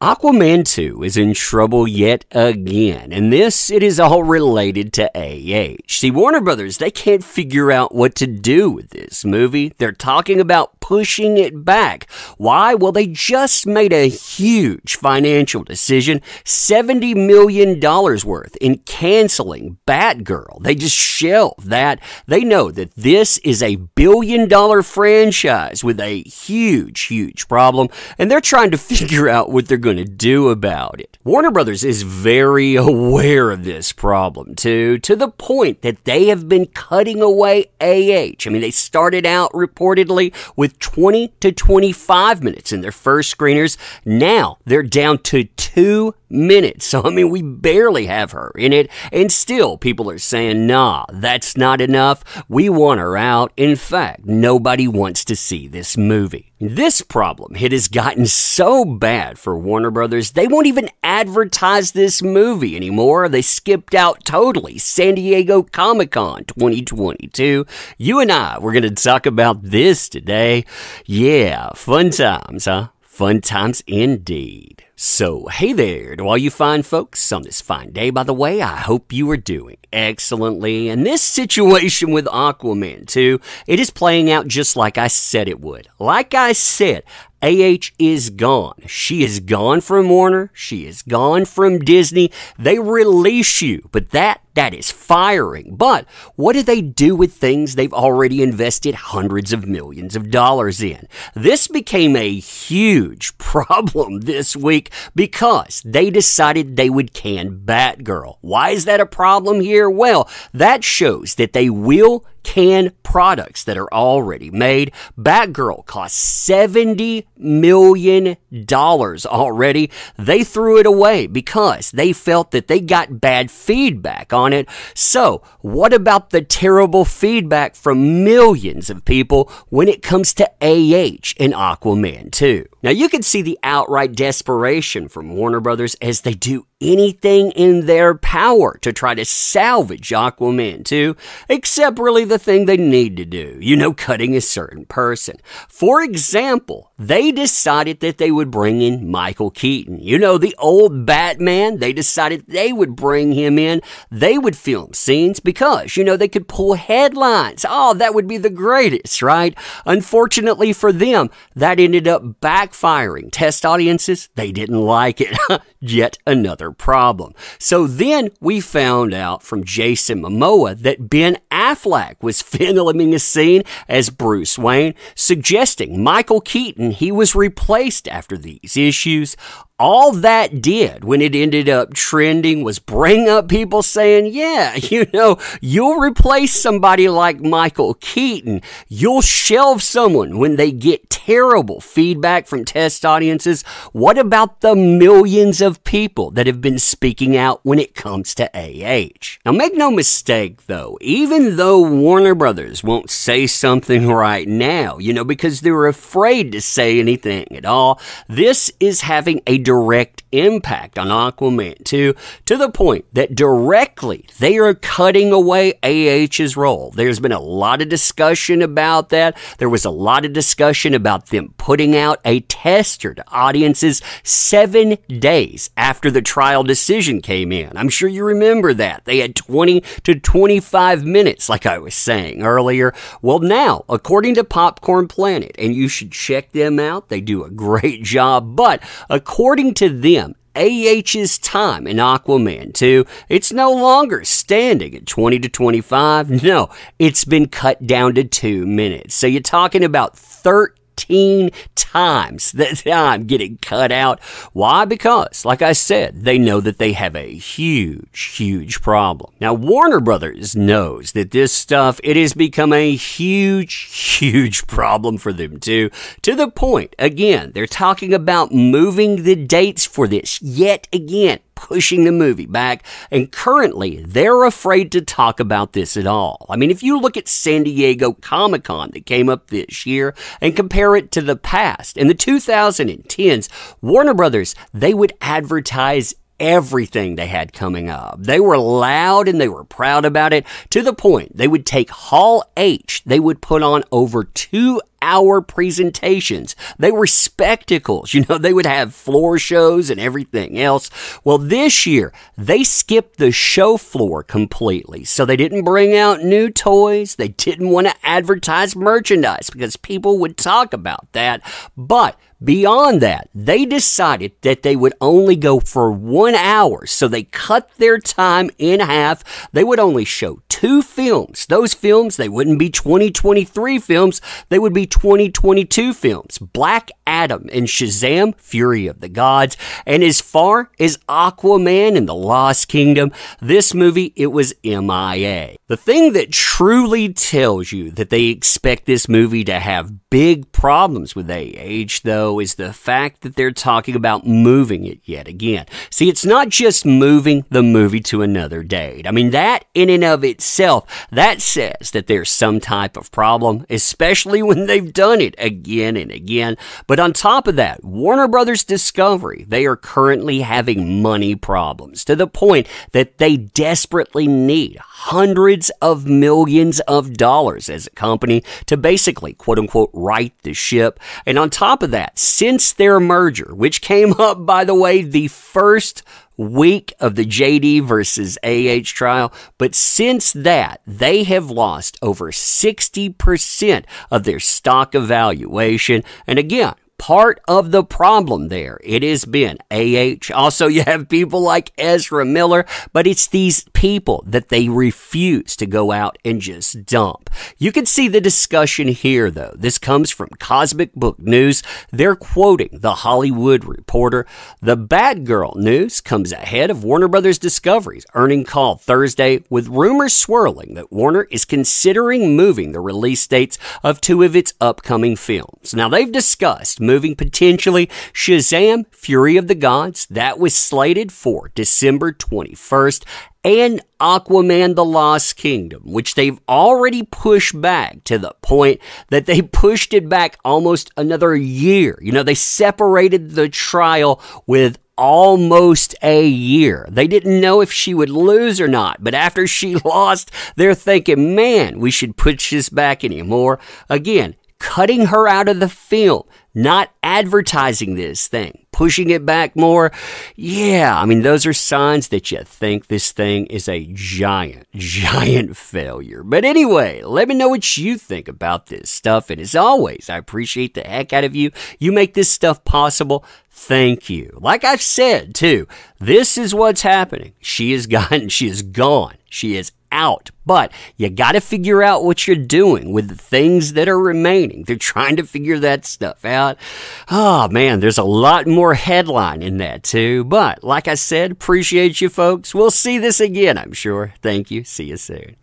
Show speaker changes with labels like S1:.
S1: Aquaman 2 is in trouble yet again, and it is all related to AH. See, Warner Brothers, they can't figure out what to do with this movie. They're talking about pushing it back. Why? Well, they just made a huge financial decision, $70 million worth, in canceling Batgirl. They just shelved that. They know that this is a billion-dollar franchise with a huge problem, and they're trying to figure out what they're going to do about it. Warner Brothers is very aware of this problem too, to the point that they have been cutting away AH. I mean, they started out reportedly with 20 to 25 minutes in their first screeners. Now they're down to 2 minutes. So, I mean, we barely have her in it, and still people are saying, nah, that's not enough. We want her out. In fact, nobody wants to see this movie. This problem, it has gotten so bad for Warner Brothers, they won't even advertise this movie anymore. They skipped out totally. San Diego Comic-Con 2022. You and I, we're going to talk about this today. Yeah, fun times, huh? Fun times indeed. So, hey there to all you fine folks on this fine day. By the way, I hope you are doing excellently. And this situation with Aquaman 2, it is playing out just like I said it would. Like I said, AH is gone. She is gone from Warner. She is gone from Disney. They release you, but that is firing. But what do they do with things they've already invested hundreds of millions of dollars in? This became a huge problem this week because they decided they would can Batgirl. Why is that a problem here? Well, that shows that they will can products that are already made. Batgirl cost $70 million already. They threw it away because they felt that they got bad feedback on it. So, what about the terrible feedback from millions of people when it comes to AH and Aquaman 2? Now, you can see the outright desperation from Warner Brothers as they do anything in their power to try to salvage Aquaman 2, except really the thing they need to do, cutting a certain person. For example, they decided that they would bring in Michael Keaton. The old Batman, they decided they would bring him in. They would film scenes because, they could pull headlines. Oh, that would be the greatest, right? Unfortunately for them, that ended up backfiring. Test audiences, they didn't like it. Yet another problem. So then we found out from Jason Momoa that Ben Affleck was filming a scene as Bruce Wayne, suggesting Michael Keaton, he was replaced after these issues. All that did when it ended up trending was bring up people saying, yeah, you'll replace somebody like Michael Keaton. You'll shelve someone when they get terrible feedback from test audiences. What about the millions of people that have been speaking out when it comes to AH? Now, make no mistake, though, even though Warner Brothers won't say something right now, because they're afraid to say anything at all, this is having a direct impact on Aquaman 2 to the point that directly they are cutting away AH's role. There's been a lot of discussion about that. There was a lot of discussion about them putting out a tester to audiences 7 days after the trial decision came in. I'm sure you remember that. They had 20 to 25 minutes, like I was saying earlier. Well, now, according to Popcorn Planet, and you should check them out, they do a great job, but according to them, AH's time in Aquaman 2, it's no longer standing at 20 to 25. No, it's been cut down to 2 minutes. So you're talking about 13 times the time getting cut out. Why? Because, like I said, they know that they have a huge problem. Now, Warner Brothers knows that this stuff, it has become a huge problem for them too, to the point, again, they're talking about moving the dates for this yet again, pushing the movie back, and currently they're afraid to talk about this at all. I mean, if you look at San Diego Comic-Con that came up this year and compare it to the past, in the 2010s, Warner Brothers, they would advertise everything they had coming up. They were loud and they were proud about it, to the point they would take Hall H. They would put on over 2-hour presentations. They were spectacles. They would have floor shows and everything else. Well, this year, they skipped the show floor completely. So they didn't bring out new toys. They didn't want to advertise merchandise because people would talk about that. But beyond that, they decided that they would only go for 1 hour. So they cut their time in half. They would only show 2 films. Those films, they wouldn't be 2023 films. They would be 2022 films. Black Adam and Shazam, Fury of the Gods. And as far as Aquaman and the Lost Kingdom, this movie, it was MIA. The thing that truly tells you that they expect this movie to have big problems with AH, though, is the fact that they're talking about moving it yet again. See, it's not just moving the movie to another date. I mean, that in and of itself, that says that there's some type of problem, especially when they've done it again and again. But on top of that, Warner Brothers Discovery, they are currently having money problems to the point that they desperately need hundreds of millions of dollars as a company to basically, quote unquote, right the ship. And on top of that, since their merger, which came up, by the way, the first week of the JD versus AH trial, but since that, they have lost over 60% of their stock evaluation. And again, part of the problem there, it has been AH. Also, you have people like Ezra Miller, but it's these people that they refuse to go out and just dump. You can see the discussion here, though. This comes from Cosmic Book News. They're quoting The Hollywood Reporter. The Batgirl news comes ahead of Warner Brothers Discovery's earnings call Thursday, with rumors swirling that Warner is considering moving the release dates of 2 of its upcoming films. Now, they've discussed moving potentially Shazam, Fury of the Gods, that was slated for December 21st, and Aquaman, The Lost Kingdom, which they've already pushed back to the point that they pushed it back almost another year. They separated the trial with almost a year. They didn't know if she would lose or not, but after she lost, they're thinking, man, we should push this back anymore. Again, cutting her out of the film, not advertising this thing, pushing it back more. Yeah, I mean, those are signs that you think this thing is a giant failure. But anyway, let me know what you think about this stuff. And as always, I appreciate the heck out of you. You make this stuff possible. Thank you. Like I've said, too, this is what's happening. She is gone. She is out. But you got to figure out what you're doing with the things that are remaining. They're trying to figure that stuff out. Oh, man, there's a lot more headline in that, too. But like I said, appreciate you folks. We'll see this again, I'm sure. Thank you. See you soon.